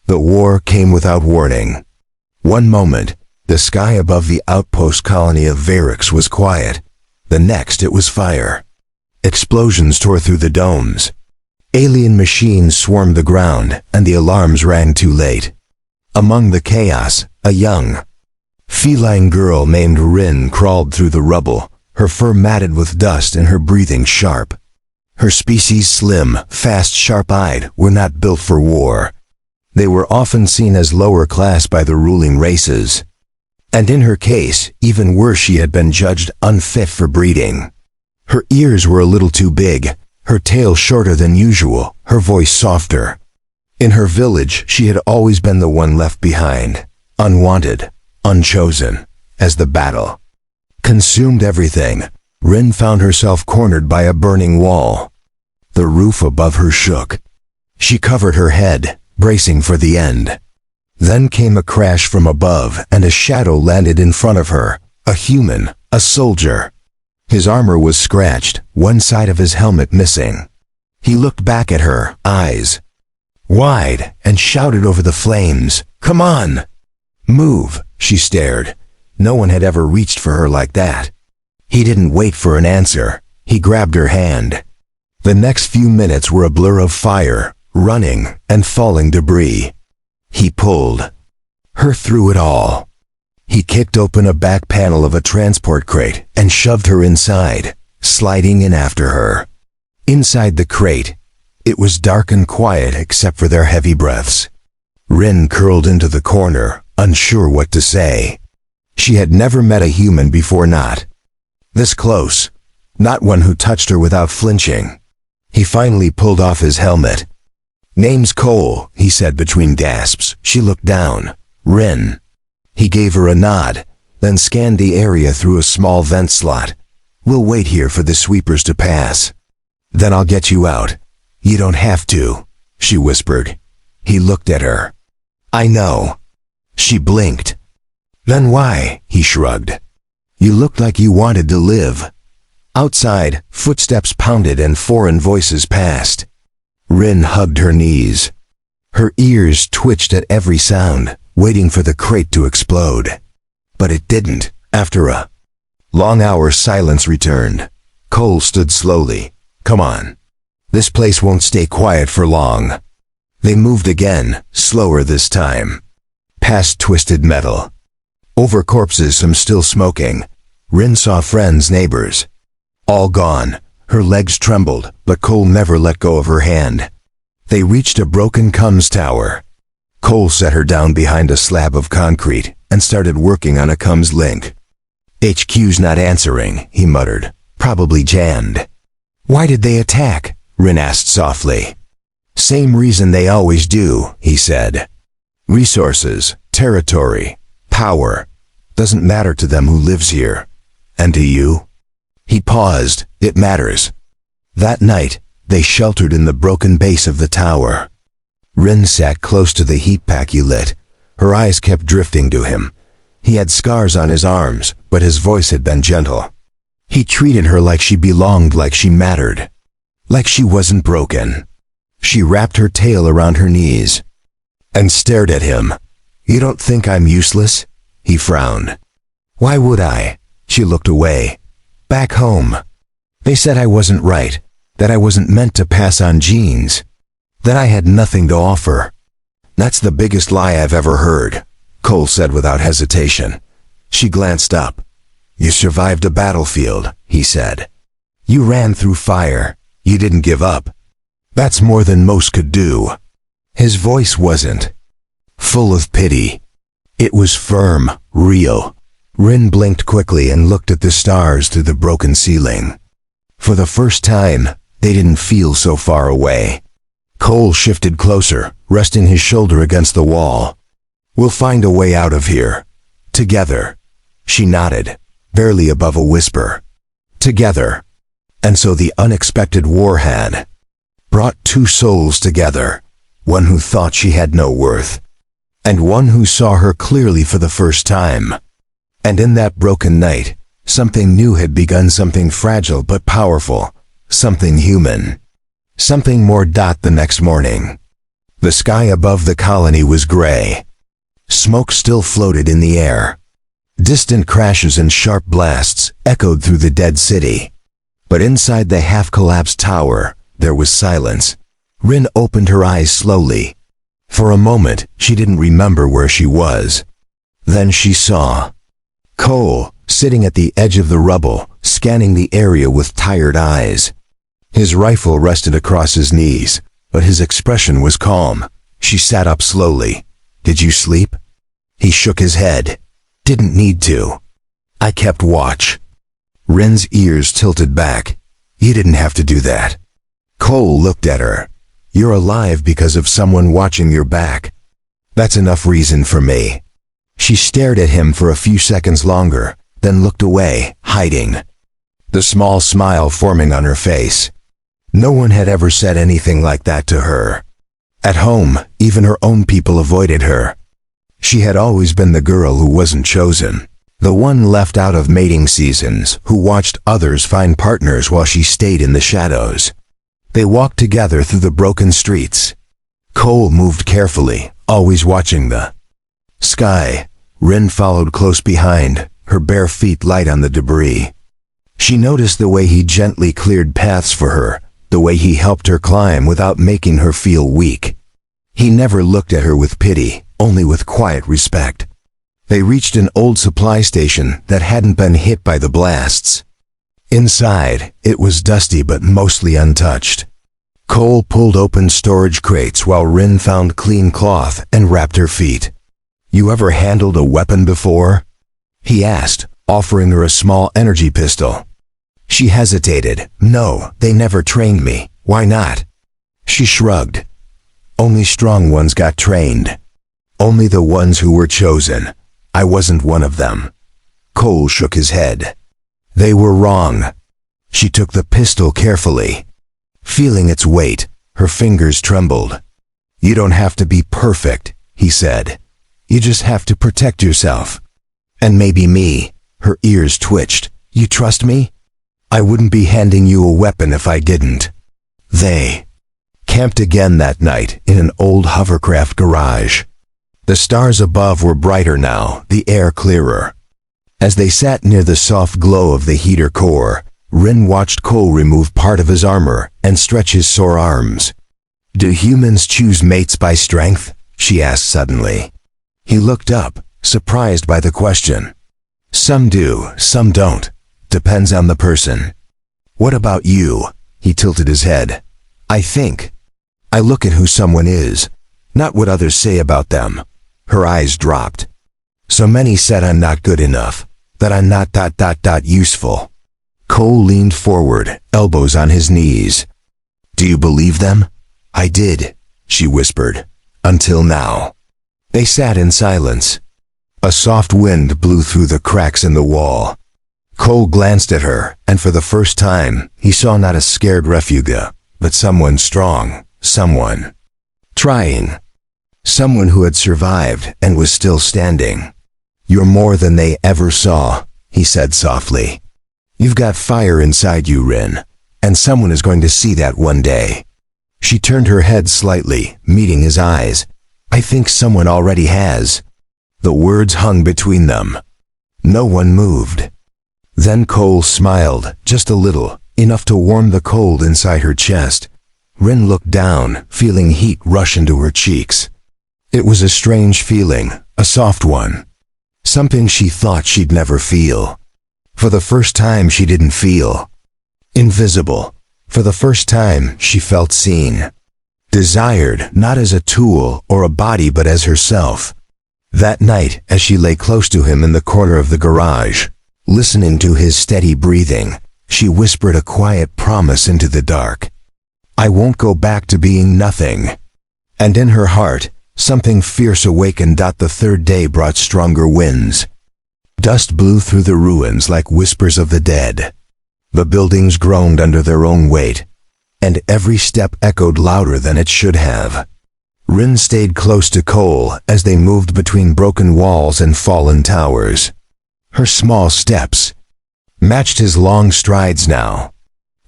The war came without warning. One moment, the sky above the outpost colony of Varix was quiet. The next, it was fire. Explosions tore through the domes. Alien machines swarmed the ground, and the alarms rang too late. Among the chaos, a young, feline girl named Rin crawled through the rubble, her fur matted with dust and her breathing sharp. Her species, slim, fast, sharp-eyed, were not built for war. They were often seen as lower class by the ruling races. And in her case, even worse, she had been judged unfit for breeding. Her ears were a little too big, her tail shorter than usual, her voice softer. In her village, she had always been the one left behind, unwanted, unchosen, as the battle consumed everything. Rin found herself cornered by a burning wall. The roof above her shook. She covered her head, bracing for the end. Then came a crash from above, and a shadow landed in front of her, a human, a soldier. His armor was scratched, one side of his helmet missing. He looked back at her, eyes wide, and shouted over the flames, "Come on! Move!" She stared. No one had ever reached for her like that. He didn't wait for an answer. He grabbed her hand. The next few minutes were a blur of fire, running, and falling debris. He pulled her through it all. He kicked open a back panel of a transport crate and shoved her inside, sliding in after her. Inside the crate, it was dark and quiet except for their heavy breaths. Rin curled into the corner, unsure what to say. She had never met a human before, not this close, not one who touched her without flinching. He finally pulled off his helmet. "Name's Cole," he said between gasps. She looked down. "Rin." He gave her a nod, then scanned the area through a small vent slot. "We'll wait here for the sweepers to pass. Then I'll get you out." "You don't have to," she whispered. He looked at her. "I know." She blinked. "Then why?" He shrugged. "You looked like you wanted to live." Outside, footsteps pounded and foreign voices passed. Rin hugged her knees. Her ears twitched at every sound, waiting for the crate to explode. But it didn't. After a long hour, silence returned. Cole stood slowly. "Come on. This place won't stay quiet for long." They moved again, slower this time. Past twisted metal. Over corpses, some still smoking. Rin saw friends, neighbors. All gone. Her legs trembled, but Cole never let go of her hand. They reached a broken comms tower. Cole set her down behind a slab of concrete and started working on a comms link. "HQ's not answering," he muttered. "Probably jammed." "Why did they attack?" Rin asked softly. "Same reason they always do," he said. "Resources, territory, power. Doesn't matter to them who lives here. And to you?" He paused. "It matters." That night, they sheltered in the broken base of the tower. Rin sat close to the heat pack he lit. Her eyes kept drifting to him. He had scars on his arms, but his voice had been gentle. He treated her like she belonged, like she mattered. Like she wasn't broken. She wrapped her tail around her knees and stared at him. "You don't think I'm useless?" He frowned. "Why would I?" She looked away. "Back home, they said I wasn't right, that I wasn't meant to pass on genes, that I had nothing to offer." "That's the biggest lie I've ever heard," Cole said without hesitation. She glanced up. "You survived a battlefield," he said. "You ran through fire. You didn't give up. That's more than most could do." His voice wasn't full of pity. It was firm, real. Rin blinked quickly and looked at the stars through the broken ceiling. For the first time, they didn't feel so far away. Cole shifted closer, resting his shoulder against the wall. "We'll find a way out of here. Together." She nodded, barely above a whisper. "Together." And so the unexpected war had brought two souls together, one who thought she had no worth, and one who saw her clearly for the first time. And in that broken night, something new had begun, something fragile but powerful, something human. Something more. The next morning, The sky above the colony was gray. Smoke still floated in the air. Distant crashes and sharp blasts echoed through the dead city. But inside the half-collapsed tower, there was silence. Rin opened her eyes slowly. For a moment, she didn't remember where she was. Then she saw Cole, sitting at the edge of the rubble, scanning the area with tired eyes. His rifle rested across his knees, but his expression was calm. She sat up slowly. "Did you sleep?" He shook his head. "Didn't need to. I kept watch." Rin's ears tilted back. "You didn't have to do that." Cole looked at her. "You're alive because of someone watching your back. That's enough reason for me." She stared at him for a few seconds longer, then looked away, hiding, the small smile forming on her face. No one had ever said anything like that to her. At home, even her own people avoided her. She had always been the girl who wasn't chosen, the one left out of mating seasons, who watched others find partners while she stayed in the shadows. They walked together through the broken streets. Cole moved carefully, always watching the sky. Rin followed close behind, her bare feet light on the debris. She noticed the way he gently cleared paths for her, the way he helped her climb without making her feel weak. He never looked at her with pity, only with quiet respect. They reached an old supply station that hadn't been hit by the blasts. Inside, it was dusty but mostly untouched. Cole pulled open storage crates while Rin found clean cloth and wrapped her feet. "You ever handled a weapon before?" he asked, offering her a small energy pistol. She hesitated. "No, they never trained me. Why not?" She shrugged. "Only strong ones got trained. Only the ones who were chosen. I wasn't one of them." Cole shook his head. "They were wrong." She took the pistol carefully. Feeling its weight, her fingers trembled. "You don't have to be perfect," he said. "You just have to protect yourself. And maybe me." Her ears twitched. "You trust me?" "I wouldn't be handing you a weapon if I didn't." They camped again that night in an old hovercraft garage. The stars above were brighter now, the air clearer. As they sat near the soft glow of the heater core, Rin watched Cole remove part of his armor and stretch his sore arms. "Do humans choose mates by strength?" she asked suddenly. He looked up, surprised by the question. "Some do, some don't. Depends on the person." "What about you?" He tilted his head. I look at who someone is, not what others say about them." Her eyes dropped. "So many said I'm not good enough, that I'm not useful." Cole leaned forward, elbows on his knees. "Do you believe them?" "I did," she whispered. "Until now." They sat in silence. A soft wind blew through the cracks in the wall. Cole glanced at her, and for the first time, he saw not a scared refuge, but someone strong, someone trying, someone who had survived and was still standing. "You're more than they ever saw," he said softly. "You've got fire inside you, Rin, and someone is going to see that one day." She turned her head slightly, meeting his eyes. "I think someone already has." The words hung between them. No one moved. Then Cole smiled, just a little, enough to warm the cold inside her chest. Rin looked down, feeling heat rush into her cheeks. It was a strange feeling, a soft one. Something she thought she'd never feel. For the first time she didn't feel invisible. For the first time she felt seen. Desired, not as a tool or a body but as herself. That night, as she lay close to him in the corner of the garage, listening to his steady breathing, she whispered a quiet promise into the dark. "I won't go back to being nothing." And in her heart, something fierce awakened. The third day brought stronger winds. Dust blew through the ruins like whispers of the dead. The buildings groaned under their own weight, and every step echoed louder than it should have. Rin stayed close to Cole as they moved between broken walls and fallen towers. Her small steps matched his long strides now.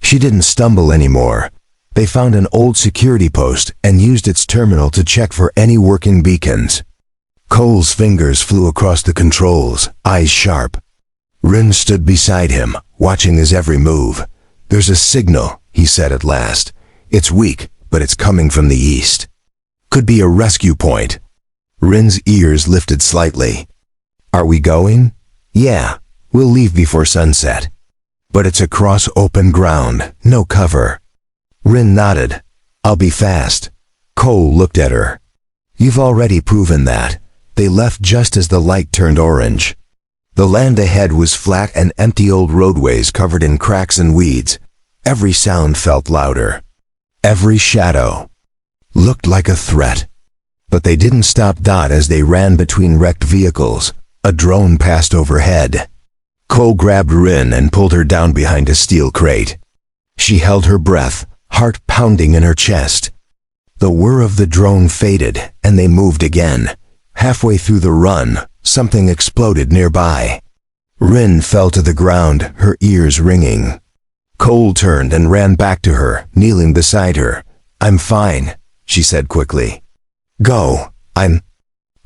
She didn't stumble anymore. They found an old security post and used its terminal to check for any working beacons. Cole's fingers flew across the controls, eyes sharp. Rin stood beside him, watching his every move. "There's a signal," he said at last. "It's weak, but it's coming from the east. Could be a rescue point." Rin's ears lifted slightly. "Are we going?" "Yeah, we'll leave before sunset. But it's across open ground, no cover." Rin nodded. "I'll be fast." Cole looked at her. "You've already proven that." They left just as the light turned orange. The land ahead was flat and empty, old roadways covered in cracks and weeds. Every sound felt louder. Every shadow looked like a threat. But they didn't stop. As they ran between wrecked vehicles, a drone passed overhead. Cole grabbed Rin and pulled her down behind a steel crate. She held her breath, heart pounding in her chest. The whir of the drone faded, and they moved again. Halfway through the run, something exploded nearby. Rin fell to the ground, her ears ringing. Cole turned and ran back to her, kneeling beside her. "I'm fine," she said quickly. "Go. I'm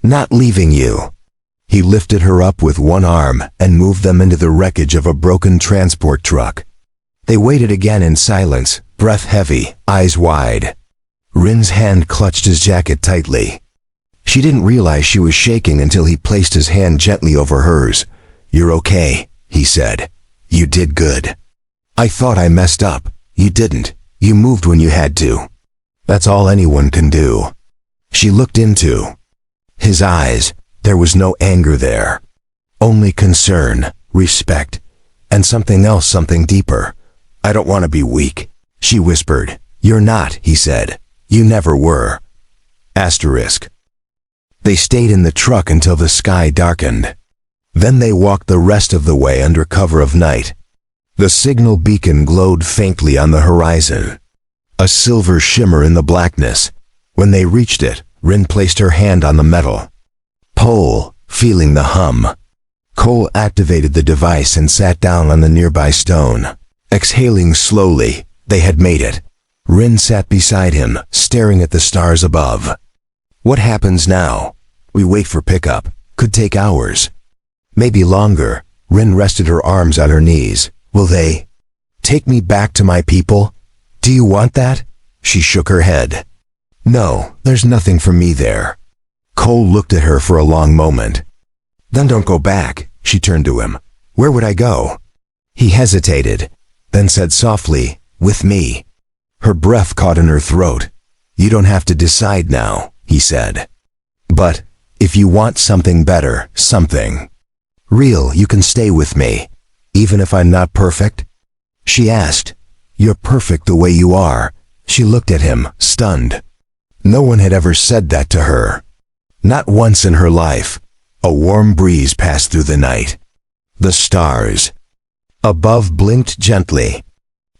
not leaving you." He lifted her up with one arm and moved them into the wreckage of a broken transport truck. They waited again in silence, breath heavy, eyes wide. Rin's hand clutched his jacket tightly. She didn't realize she was shaking until he placed his hand gently over hers. "You're okay," he said. "You did good." "I thought I messed up." "You didn't. You moved when you had to. That's all anyone can do." She looked into his eyes. There was no anger there. Only concern, respect, and something else, something deeper. "I don't want to be weak," she whispered. "You're not," he said. "You never were." Asterisk. They stayed in the truck until the sky darkened. Then they walked the rest of the way under cover of night. The signal beacon glowed faintly on the horizon, a silver shimmer in the blackness. When they reached it, Rin placed her hand on the metal. Pull, feeling the hum. Cole activated the device and sat down on the nearby stone. Exhaling slowly, they had made it. Rin sat beside him, staring at the stars above. "What happens now?" "We wait for pickup. Could take hours. Maybe longer." Rin rested her arms on her knees. "Will they take me back to my people?" "Do you want that?" She shook her head. "No, there's nothing for me there." Cole looked at her for a long moment. "Then don't go back." She turned to him. "Where would I go?" He hesitated, then said softly, "With me." Her breath caught in her throat. "You don't have to decide now," he said. "But if you want something better, something real, you can stay with me, even if I'm not perfect?" She asked. "You're perfect the way you are." She looked at him, stunned. No one had ever said that to her. Not once in her life. A warm breeze passed through the night. The stars above blinked gently.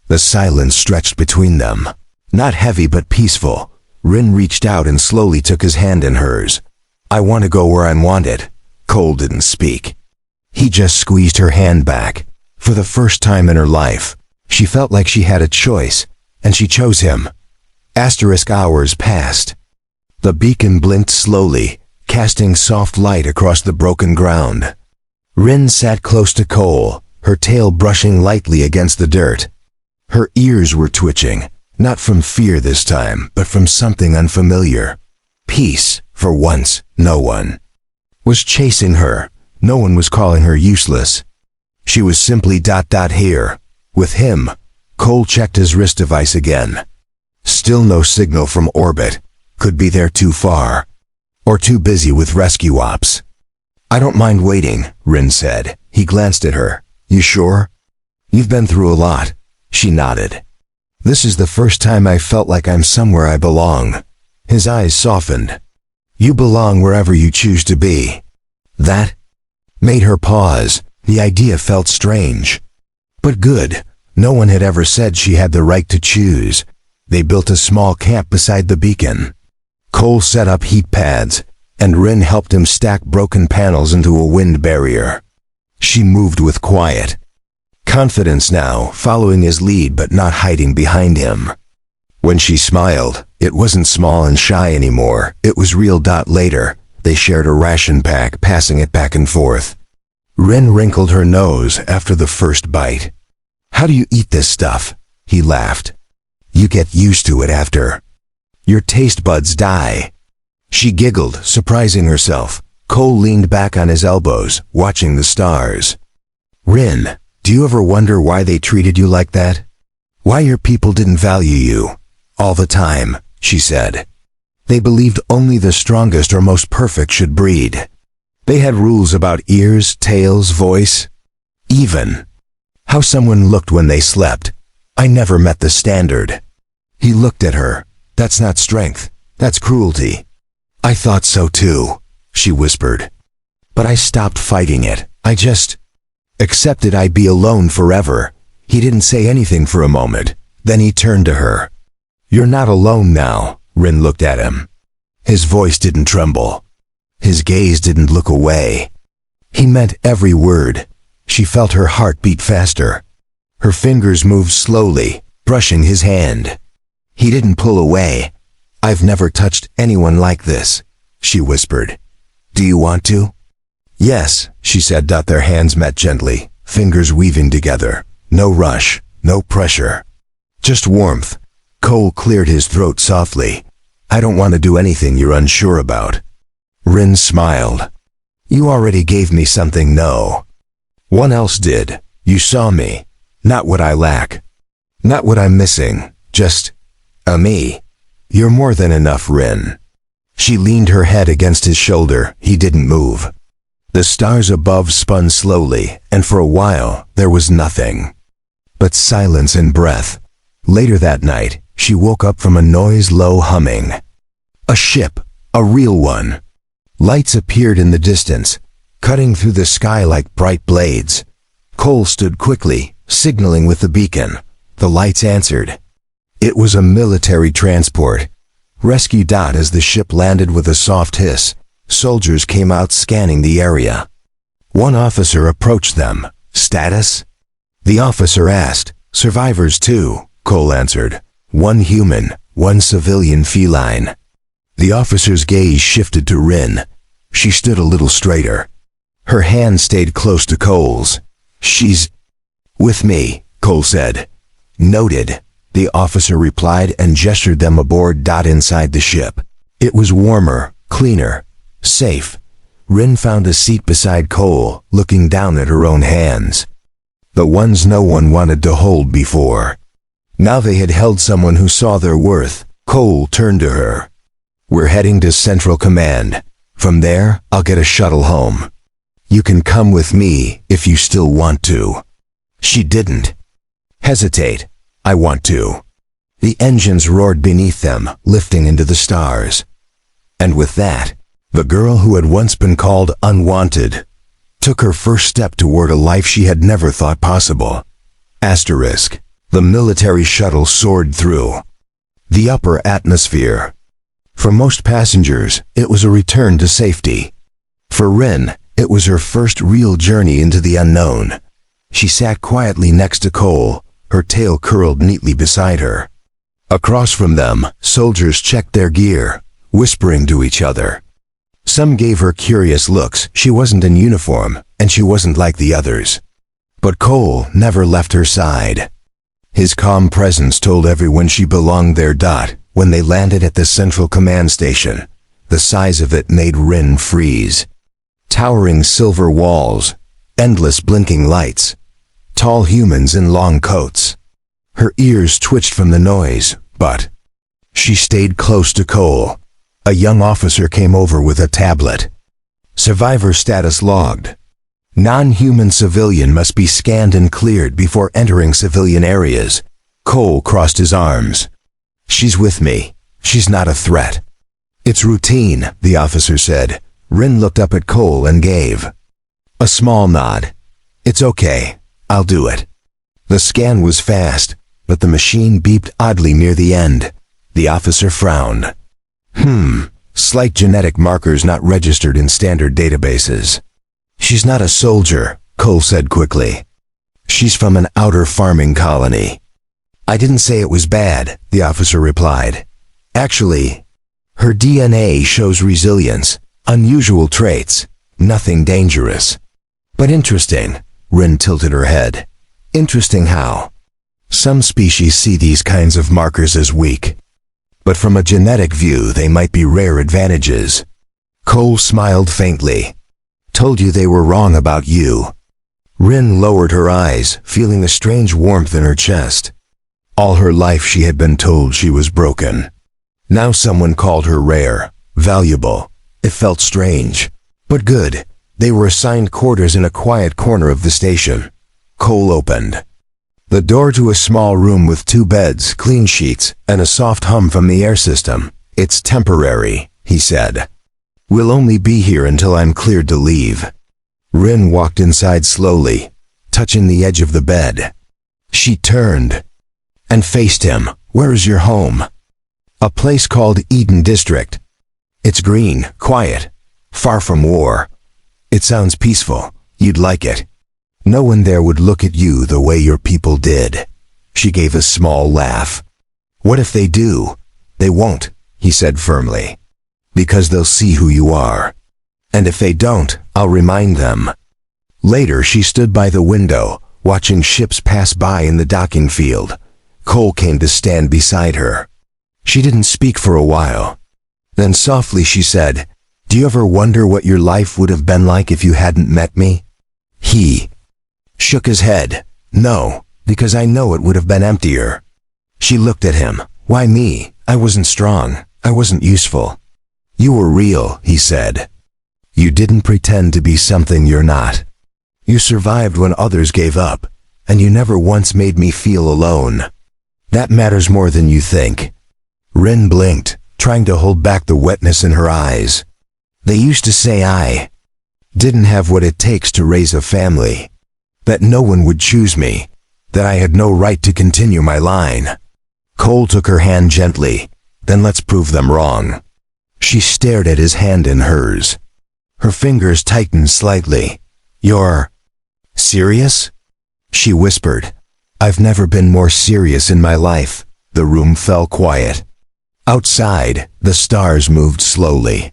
The silence stretched between them. Not heavy but peaceful. Rin reached out and slowly took his hand in hers. "I want to go where I'm wanted." Cole didn't speak. He just squeezed her hand back. For the first time in her life, she felt like she had a choice, and she chose him. Hours passed. The beacon blinked slowly, casting soft light across the broken ground. Rin sat close to Cole, her tail brushing lightly against the dirt. Her ears were twitching, not from fear this time, but from something unfamiliar. Peace, for once. No one was chasing her. No one was calling her useless. She was simply here. With him. Cole checked his wrist device again. Still no signal from orbit. Could be they're too far. Or too busy with rescue ops. "I don't mind waiting," Rin said. He glanced at her. "You sure? You've been through a lot." She nodded. "This is the first time I felt like I'm somewhere I belong." His eyes softened. "You belong wherever you choose to be." That made her pause. The idea felt strange. But good. No one had ever said she had the right to choose. They built a small camp beside the beacon. Cole set up heat pads, and Rin helped him stack broken panels into a wind barrier. She moved with quiet confidence now, following his lead but not hiding behind him. When she smiled, it wasn't small and shy anymore. It was real. Later, they shared a ration pack, passing it back and forth. Rin wrinkled her nose after the first bite. "How do you eat this stuff?" He laughed. "You get used to it after. Your taste buds die." She giggled, surprising herself. Cole leaned back on his elbows, watching the stars. "Rin, do you ever wonder why they treated you like that? Why your people didn't value you? All the time," she said. "They believed only the strongest or most perfect should breed. They had rules about ears, tails, voice, even how someone looked when they slept. I never met the standard." He looked at her. "That's not strength. That's cruelty." "I thought so too," she whispered. "But I stopped fighting it. I just accepted I'd be alone forever." He didn't say anything for a moment. Then he turned to her. "You're not alone now." Rin looked at him. His voice didn't tremble. His gaze didn't look away. He meant every word. She felt her heart beat faster. Her fingers moved slowly, brushing his hand. He didn't pull away. "I've never touched anyone like this," she whispered. "Do you want to?" "Yes," she said. Their hands met gently, fingers weaving together. No rush, no pressure. Just warmth. Cole cleared his throat softly. "I don't want to do anything you're unsure about." Rin smiled. "You already gave me something. No one else did. You saw me. Not what I lack. Not what I'm missing. Just a me. You're more than enough, Rin." She leaned her head against his shoulder. He didn't move. The stars above spun slowly, and for a while there was nothing but silence and breath. Later that night, she woke up from a noise, low humming. A ship, a real one. Lights appeared in the distance, cutting through the sky like bright blades. Cole stood quickly, signaling with the beacon. The lights answered. It was a military transport. Rescue. As the ship landed with a soft hiss, soldiers came out scanning the area. One officer approached them. "Status?" The officer asked. "Survivors too," Cole answered. "One human, one civilian feline." The officer's gaze shifted to Rin. She stood a little straighter. Her hand stayed close to Cole's. "She's with me," Cole said. "Noted," the officer replied and gestured them aboard. Inside the ship, it was warmer, cleaner, safe. Rin found a seat beside Cole, looking down at her own hands. The ones no one wanted to hold before. Now they had held someone who saw their worth. Cole turned to her. "We're heading to Central Command. From there, I'll get a shuttle home. You can come with me if you still want to." She didn't hesitate. "I want to." The engines roared beneath them, lifting into the stars. And with that, the girl who had once been called unwanted took her first step toward a life she had never thought possible. Asterisk. The military shuttle soared through the upper atmosphere. For most passengers, it was a return to safety. For Rin, it was her first real journey into the unknown. She sat quietly next to Cole, her tail curled neatly beside her. Across from them, soldiers checked their gear, whispering to each other. Some gave her curious looks. She wasn't in uniform, and she wasn't like the others. But Cole never left her side. His calm presence told everyone she belonged there. When they landed at the Central Command Station, the size of it made Rin freeze. Towering silver walls, endless blinking lights, tall humans in long coats. Her ears twitched from the noise, but she stayed close to Cole. A young officer came over with a tablet. "Survivor status logged. Non-human civilian must be scanned and cleared before entering civilian areas." Cole crossed his arms. "She's with me. She's not a threat." "It's routine," the officer said. Rin looked up at Cole and gave a small nod. "It's okay. I'll do it." The scan was fast, but the machine beeped oddly near the end. The officer frowned. Slight genetic markers not registered in standard databases." "She's not a soldier," Cole said quickly. "She's from an outer farming colony." I didn't say it was bad, the officer replied. Actually, her DNA shows resilience, unusual traits, nothing dangerous. But interesting, Rin tilted her head. Interesting how? Some species see these kinds of markers as weak. But from a genetic view, they might be rare advantages. Cole smiled faintly. Told you they were wrong about you. Rin lowered her eyes, feeling the strange warmth in her chest. All her life she had been told she was broken. Now someone called her rare, valuable. It felt strange, but good. They were assigned quarters in a quiet corner of the station. Cole opened the door to a small room with 2 beds, clean sheets, and a soft hum from the air system. It's temporary, he said. We'll only be here until I'm cleared to leave. Rin walked inside slowly, touching the edge of the bed. She turned and faced him. Where is your home? A place called Eden District. It's green, quiet, far from war. It sounds peaceful. You'd like it. No one there would look at you the way your people did. She gave a small laugh. What if they do? They won't, he said firmly. Because they'll see who you are. And if they don't, I'll remind them. Later she stood by the window, watching ships pass by in the docking field. Cole came to stand beside her. She didn't speak for a while. Then softly she said, Do you ever wonder what your life would have been like if you hadn't met me? He shook his head. No, because I know it would have been emptier. She looked at him. Why me? I wasn't strong. I wasn't useful. You were real, he said. You didn't pretend to be something you're not. You survived when others gave up, and you never once made me feel alone. That matters more than you think. Rin blinked, trying to hold back the wetness in her eyes. They used to say I didn't have what it takes to raise a family, that no one would choose me, that I had no right to continue my line. Cole took her hand gently. Then let's prove them wrong. She stared at his hand in hers. Her fingers tightened slightly. You're serious? She whispered. I've never been more serious in my life. The room fell quiet. Outside, the stars moved slowly.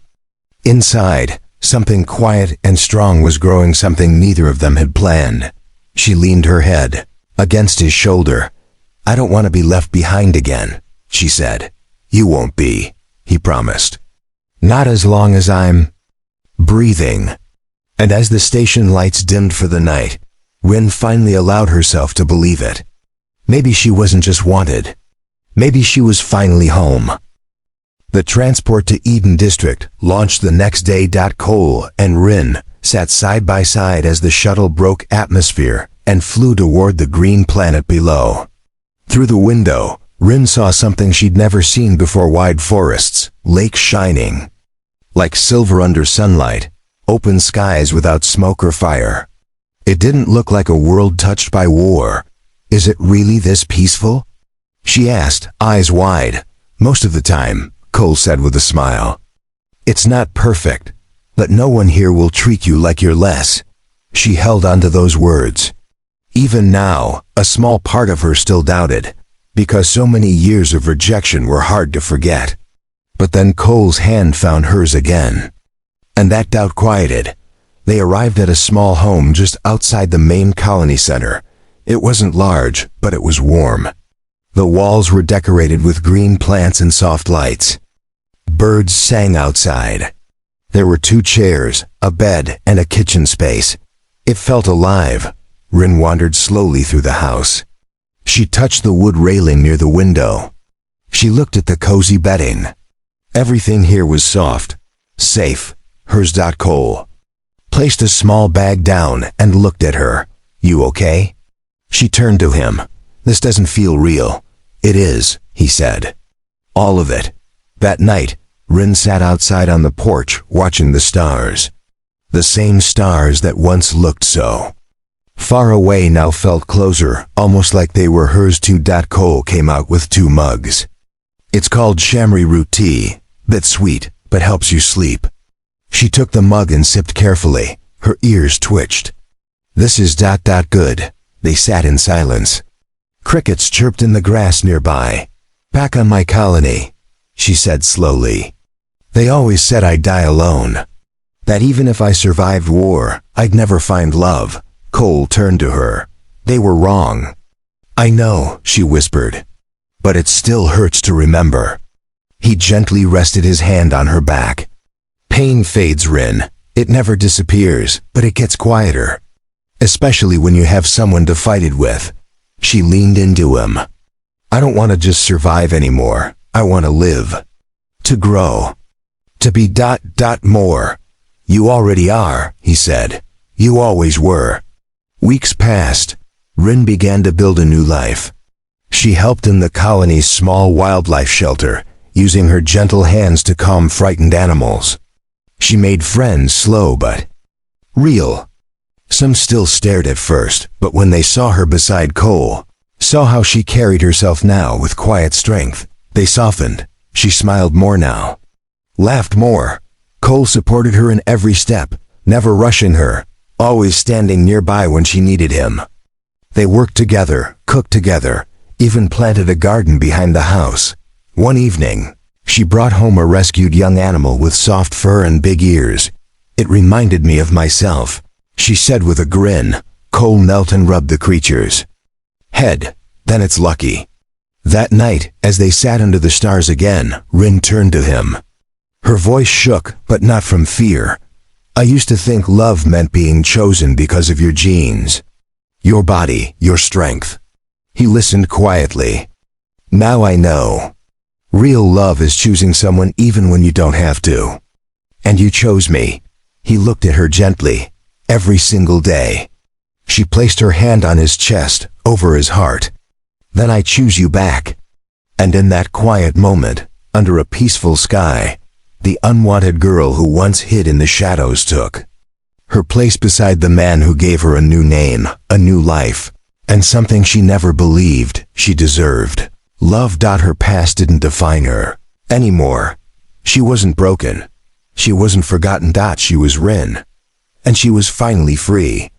Inside, something quiet and strong was growing, something neither of them had planned. She leaned her head against his shoulder. I don't want to be left behind again, she said. You won't be, he promised. Not as long as I'm breathing. And as the station lights dimmed for the night, Rin finally allowed herself to believe it. Maybe she wasn't just wanted. Maybe she was finally home. The transport to Eden District launched the next day. Cole and Rin sat side by side as the shuttle broke atmosphere and flew toward the green planet below. Through the window, Rin saw something she'd never seen before: wide forests, lakes shining like silver under sunlight, open skies without smoke or fire. It didn't look like a world touched by war. Is it really this peaceful? She asked, eyes wide. Most of the time, Cole said with a smile. It's not perfect, but no one here will treat you like you're less. She held on to those words. Even now, a small part of her still doubted, because so many years of rejection were hard to forget. But then Cole's hand found hers again. And that doubt quieted. They arrived at a small home just outside the main colony center. It wasn't large, but it was warm. The walls were decorated with green plants and soft lights. Birds sang outside. There were 2 chairs, a bed, and a kitchen space. It felt alive. Rin wandered slowly through the house. She touched the wood railing near the window. She looked at the cozy bedding. Everything here was soft, safe. Hers. Cole placed a small bag down and looked at her. You okay? She turned to him. This doesn't feel real. It is, he said. All of it. That night, Rin sat outside on the porch watching the stars. The same stars that once looked so far away now felt closer, almost like they were hers too. Cole came out with 2 mugs. It's called chamois root tea. Bit sweet, but helps you sleep. She took the mug and sipped carefully. Her ears twitched. This is ... good. They sat in silence. Crickets chirped in the grass nearby. "Back on my colony," she said slowly. "They always said I'd die alone. That even if I survived war, I'd never find love." Cole turned to her. "They were wrong." "I know," she whispered. "But it still hurts to remember." He gently rested his hand on her back. "Pain fades, Rin. It never disappears, but it gets quieter. Especially when you have someone to fight it with." She leaned into him. "I don't want to just survive anymore. I want to live. To grow. To be more." "You already are," he said. "You always were." Weeks passed. Rin began to build a new life. She helped in the colony's small wildlife shelter, using her gentle hands to calm frightened animals. She made friends slow but real. Some still stared at first, but when they saw her beside Cole, saw how she carried herself now with quiet strength, they softened. She smiled more now. Laughed more. Cole supported her in every step, never rushing her, always standing nearby when she needed him. They worked together, cooked together, even planted a garden behind the house. One evening, she brought home a rescued young animal with soft fur and big ears. "It reminded me of myself," she said with a grin. Cole knelt and rubbed the creature's head. "Then it's lucky." That night, as they sat under the stars again, Rin turned to him. Her voice shook, but not from fear. "I used to think love meant being chosen because of your genes. Your body, your strength." He listened quietly. "Now I know. Real love is choosing someone even when you don't have to. And you chose me." He looked at her gently. "Every single day." She placed her hand on his chest, over his heart. "Then I choose you back." And in that quiet moment, under a peaceful sky, the unwanted girl who once hid in the shadows took her place beside the man who gave her a new name, a new life, and something she never believed she deserved. Love. Her past didn't define her anymore. She wasn't broken. She wasn't forgotten. She was Rin. And she was finally free.